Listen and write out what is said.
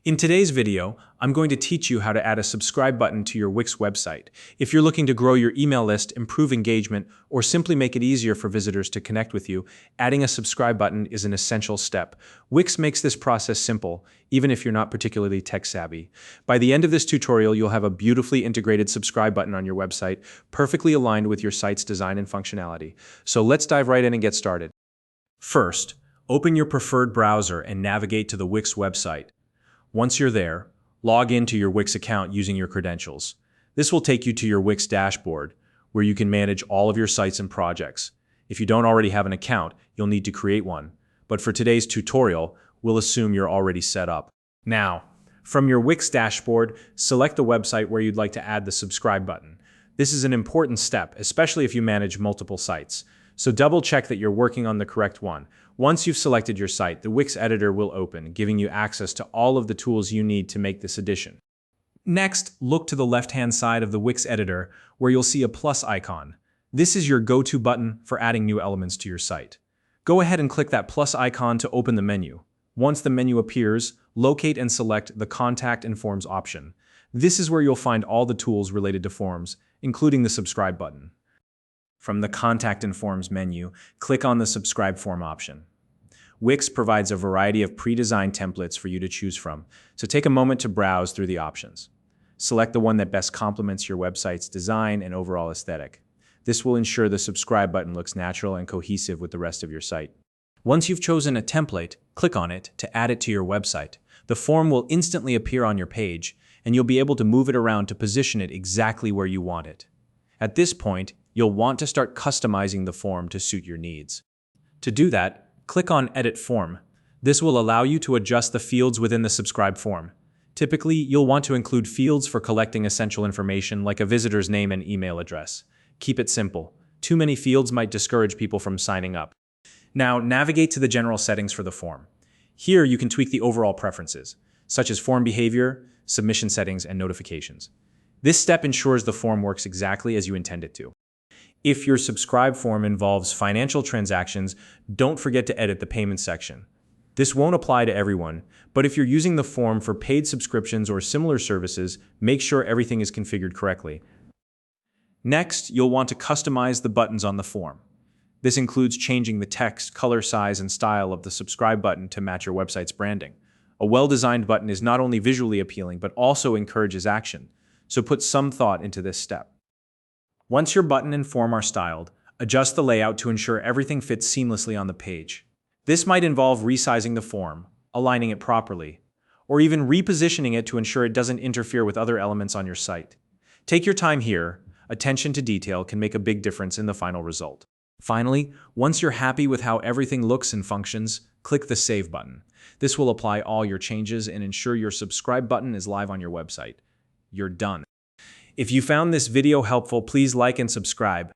In today's video, I'm going to teach you how to add a subscribe button to your Wix website. If you're looking to grow your email list, improve engagement, or simply make it easier for visitors to connect with you, adding a subscribe button is an essential step. Wix makes this process simple, even if you're not particularly tech savvy. By the end of this tutorial, you'll have a beautifully integrated subscribe button on your website, perfectly aligned with your site's design and functionality. So let's dive right in and get started. First, open your preferred browser and navigate to the Wix website. Once you're there, log into your Wix account using your credentials. This will take you to your Wix dashboard, where you can manage all of your sites and projects. If you don't already have an account, you'll need to create one. But for today's tutorial, we'll assume you're already set up. Now, from your Wix dashboard, select the website where you'd like to add the subscribe button. This is an important step, especially if you manage multiple sites. So double check that you're working on the correct one. Once you've selected your site, the Wix Editor will open, giving you access to all of the tools you need to make this addition. Next, look to the left-hand side of the Wix Editor, where you'll see a plus icon. This is your go-to button for adding new elements to your site. Go ahead and click that plus icon to open the menu. Once the menu appears, locate and select the Contact and Forms option. This is where you'll find all the tools related to forms, including the subscribe button. From the Contact and Forms menu, click on the Subscribe Form option. Wix provides a variety of pre-designed templates for you to choose from, so take a moment to browse through the options. Select the one that best complements your website's design and overall aesthetic. This will ensure the subscribe button looks natural and cohesive with the rest of your site. Once you've chosen a template, click on it to add it to your website. The form will instantly appear on your page, and you'll be able to move it around to position it exactly where you want it. At this point, you'll want to start customizing the form to suit your needs. To do that, click on Edit Form. This will allow you to adjust the fields within the subscribe form. Typically, you'll want to include fields for collecting essential information like a visitor's name and email address. Keep it simple. Too many fields might discourage people from signing up. Now, navigate to the general settings for the form. Here, you can tweak the overall preferences, such as form behavior, submission settings, and notifications. This step ensures the form works exactly as you intend it to. If your subscribe form involves financial transactions, don't forget to edit the payment section. This won't apply to everyone, but if you're using the form for paid subscriptions or similar services, make sure everything is configured correctly. Next, you'll want to customize the buttons on the form. This includes changing the text, color, size, and style of the subscribe button to match your website's branding. A well-designed button is not only visually appealing, but also encourages action, so put some thought into this step. Once your button and form are styled, adjust the layout to ensure everything fits seamlessly on the page. This might involve resizing the form, aligning it properly, or even repositioning it to ensure it doesn't interfere with other elements on your site. Take your time here. Attention to detail can make a big difference in the final result. Finally, once you're happy with how everything looks and functions, click the Save button. This will apply all your changes and ensure your subscribe button is live on your website. You're done. If you found this video helpful, please like and subscribe.